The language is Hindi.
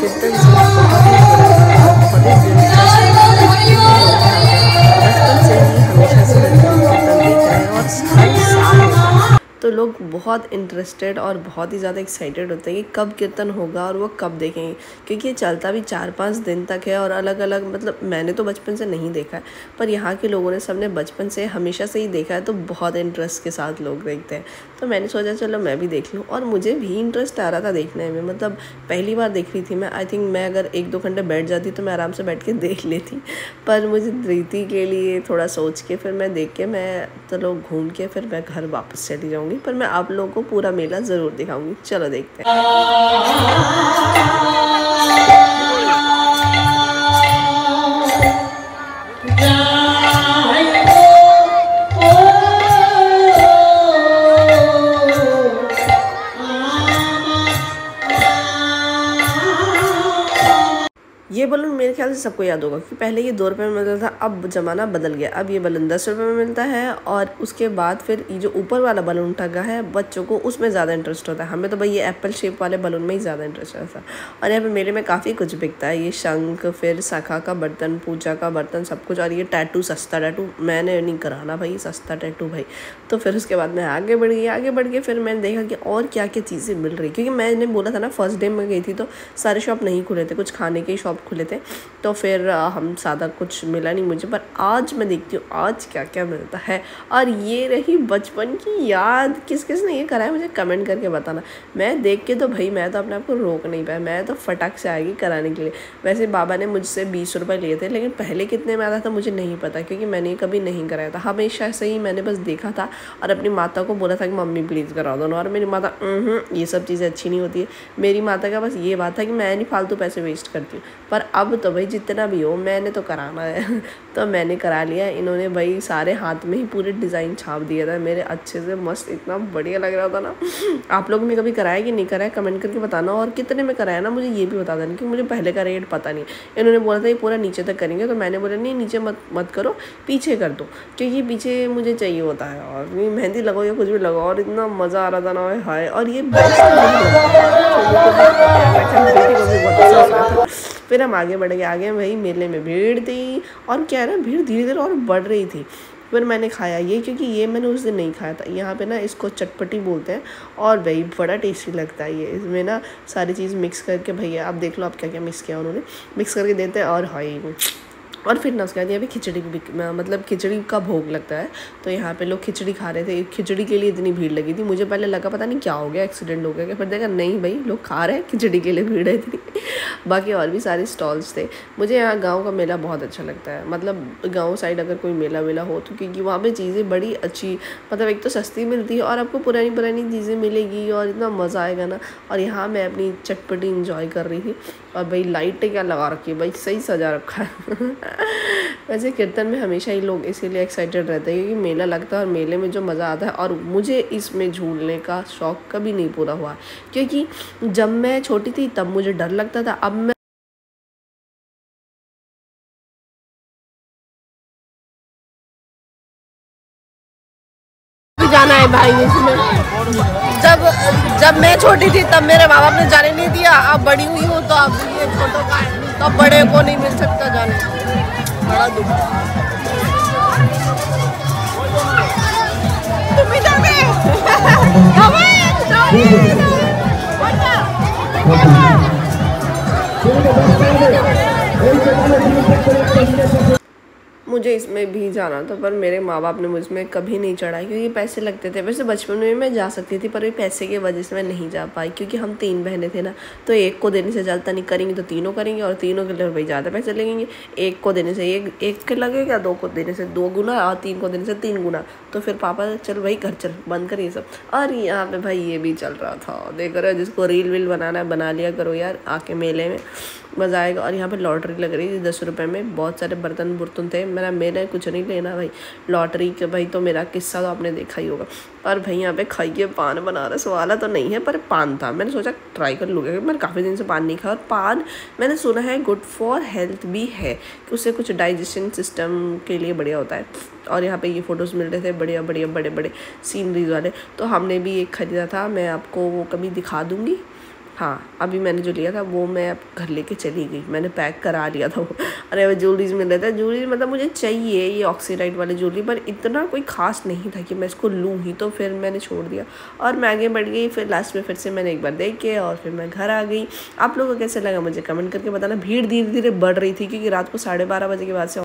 कीर्तन से बहुत ही पुराना, बहुत ही दिलचस्प बचपन से ही हमेशा से कीर्तन देख रहे हैं और हर साल होता है। तो लोग बहुत इंटरेस्टेड और बहुत ही ज़्यादा एक्साइटेड होते हैं कि कब कीर्तन होगा और वो कब देखेंगे, क्योंकि ये चलता भी 4-5 दिन तक है और अलग अलग, मतलब मैंने तो बचपन से नहीं देखा है, पर यहाँ के लोगों ने सबने बचपन से हमेशा से ही देखा है, तो बहुत इंटरेस्ट के साथ लोग देखते हैं। तो मैंने सोचा चलो मैं भी देख लूँ, और मुझे भी इंटरेस्ट आ रहा था देखने में। मतलब पहली बार देख रही थी मैं, आई थिंक मैं अगर 1-2 घंटे बैठ जाती तो मैं आराम से बैठ के देख लेती, पर मुझे प्रीति के लिए थोड़ा सोच के फिर मैं देख के मैं चलो घूम के फिर मैं घर वापस चली जाऊँगी, पर मैं आप लोगों को पूरा मेला ज़रूर दिखाऊंगी। चलो देखते हैं। ये बलून मेरे ख्याल से सबको याद होगा कि पहले ये 2 रुपये में मिलता था, अब ज़माना बदल गया। अब ये बलून 10 रुपये में मिलता है, और उसके बाद फिर ये जो ऊपर वाला बलून टंगा है बच्चों को उसमें ज़्यादा इंटरेस्ट होता है। हमें तो भाई ये एप्पल शेप वाले बलून में ही ज़्यादा इंटरेस्ट रहता है। और यहाँ पे मेले में काफ़ी कुछ बिकता है, ये शंख, फिर शाखा का बर्तन, पूजा का बर्तन, सब कुछ। और ये टैटू, सस्ता टैटू मैंने नहीं कराना भाई, सस्ता टैटू भाई। तो फिर उसके बाद मैं आगे बढ़ गई फिर मैंने देखा कि और क्या क्या चीज़ें मिल रही, क्योंकि मैंने बोला था ना फर्स्ट डे में गई थी तो सारे शॉप नहीं खुले थे, कुछ खाने के शॉप खुले थे, तो फिर हम ज़्यादा कुछ मिला नहीं मुझे। पर आज मैं देखती हूँ आज क्या क्या मिलता है। और ये रही बचपन की याद। किस किस ने ये करा है मुझे कमेंट करके बताना। मैं देख के तो भाई मैं तो अपने आप को रोक नहीं पाया, मैं तो फटाक से आएगी कराने के लिए। वैसे बाबा ने मुझसे 20 रुपये लिए थे, लेकिन पहले कितने में आता था मुझे नहीं पता, क्योंकि मैंने कभी नहीं कराया था। हमेशा से ही मैंने बस देखा था और अपनी माता को बोला था कि मम्मी प्लीज़ करा दो ना, और मेरी माता ये सब चीज़ें अच्छी नहीं होती है। मेरी माता का बस ये बात था कि मैं नहीं फालतू पैसे वेस्ट करती हूँ। पर अब तो भाई जितना भी हो मैंने तो कराना है तो मैंने करा लिया। इन्होंने भाई सारे हाथ में ही पूरे डिज़ाइन छाप दिया था मेरे, अच्छे से मस्त, इतना बढ़िया लग रहा था ना। आप लोगों ने कभी कराया कि नहीं कराया कमेंट करके बताना, और कितने में कराया ना मुझे ये भी बता देना, क्योंकि मुझे पहले का रेट पता नहीं। इन्होंने बोला था ये पूरा नीचे तक करेंगे, तो मैंने बोला नहीं नीचे मत करो, पीछे कर दो, क्योंकि पीछे मुझे चाहिए होता है। और मेहंदी लगाओ या कुछ भी लगाओ, और इतना मज़ा आ रहा था ना हाय। और ये फिर हम आगे बढ़ गए। आगे भाई मेले में भीड़ थी, और क्या है ना भीड़ धीरे धीरे और बढ़ रही थी। फिर मैंने खाया ये, क्योंकि ये मैंने उस दिन नहीं खाया था। यहाँ पे ना इसको चटपटी बोलते हैं, और भाई बड़ा टेस्टी लगता है ये। इसमें ना सारी चीज़ मिक्स करके, भैया आप देख लो आप क्या क्या मिक्स किया उन्होंने, मिक्स करके देते हैं। और हाई और फिर ना उसके बाद यहाँ पे खिचड़ी भी, मतलब खिचड़ी का भोग लगता है, तो यहाँ पे लोग खिचड़ी खा रहे थे। खिचड़ी के लिए इतनी भीड़ लगी थी, मुझे पहले लगा पता नहीं क्या हो गया, एक्सीडेंट हो गया क्या, फिर देखा नहीं भाई लोग खा रहे हैं, खिचड़ी के लिए भीड़ है इतनी। बाकी और भी सारे स्टॉल्स थे। मुझे यहाँ गाँव का मेला बहुत अच्छा लगता है, मतलब गाँव साइड अगर कोई मेला वेला हो तो, क्योंकि वहाँ पर चीज़ें बड़ी अच्छी, मतलब एक तो सस्ती मिलती है और आपको पुरानी पुरानी चीज़ें मिलेगी, और इतना मज़ा आएगा ना। और यहाँ मैं अपनी चटपटी इंजॉय कर रही थी। और भाई लाइटें क्या लगा रखी है भाई, सही सजा रखा है। वैसे कीर्तन में हमेशा ही लोग इसीलिए एक्साइटेड रहते हैं क्योंकि मेला लगता है, और मेले में जो मज़ा आता है। और मुझे इसमें झूलने का शौक़ कभी नहीं पूरा हुआ, क्योंकि जब मैं छोटी थी तब मुझे डर लगता था, अब मैं जाना है भाई इसमें। जब मैं छोटी थी तब मेरे माँ बाप ने जाने नहीं दिया, अब बड़ी हुई हूँ तो अब ये छोटों का है, तो बड़े को नहीं मिल सकता जाने, बड़ा दुख। तुम इधर मुझे इसमें भी जाना था, पर मेरे माँ बाप ने मुझमें कभी नहीं चढ़ाई, क्योंकि पैसे लगते थे। वैसे बचपन में मैं जा सकती थी, पर पैसे की वजह से मैं नहीं जा पाई, क्योंकि हम 3 बहनें थे ना, तो एक को देने से चलता नहीं, करेंगे तो तीनों करेंगे, और तीनों के लिए भाई ज़्यादा पैसे लगेंगे। एक को देने से एक के लगेगा, 2 को देने से 2 गुना, और 3 को देने से 3 गुना। तो फिर पापा चल भाई घर चल, बंद कर ये सब। और यहाँ पे भाई ये भी चल रहा था, देख रहे हो, जिसको रील वील बनाना है बना लिया करो यार, आके मेले में मज़ा आएगा। और यहाँ पे लॉटरी लग रही थी 10 रुपये में, बहुत सारे बर्तन बुर्तन थे। मेरा कुछ नहीं लेना भाई, लॉटरी के भाई तो मेरा किस्सा तो आपने देखा ही होगा। और भाई यहाँ पे खाइए पान, बनारस वाला तो नहीं है पर पान था, मैंने सोचा ट्राई कर लूँगा, मैंने काफ़ी दिन से पान नहीं खाया। और पान मैंने सुना है गुड फॉर हेल्थ भी है, कि उससे कुछ डाइजेशन सिस्टम के लिए बढ़िया होता है। और यहाँ पे ये फ़ोटोज़ मिल रहे थे बढ़िया बढ़िया बड़े बड़े सीनरीज वाले, तो हमने भी एक ख़रीदा था, मैं आपको वो कभी दिखा दूँगी। हाँ, अभी मैंने जो लिया था वो मैं अब घर लेके चली गई, मैंने पैक करा लिया था वो। अरे वो ज्वेलरीज मिल रहा था, ज्वेलरी मतलब मुझे चाहिए ये ऑक्सीडाइड वाली ज्वेलरी, पर इतना कोई खास नहीं था कि मैं इसको लूँ ही, तो फिर मैंने छोड़ दिया और मैं आगे बढ़ गई। फिर लास्ट में फिर से मैंने एक बार देख के और फिर मैं घर आ गई। आप लोगों को कैसे लगा मुझे कमेंट करके बताना। भीड़ धीरे धीरे बढ़ रही थी क्योंकि रात को 12:30 बजे के बाद से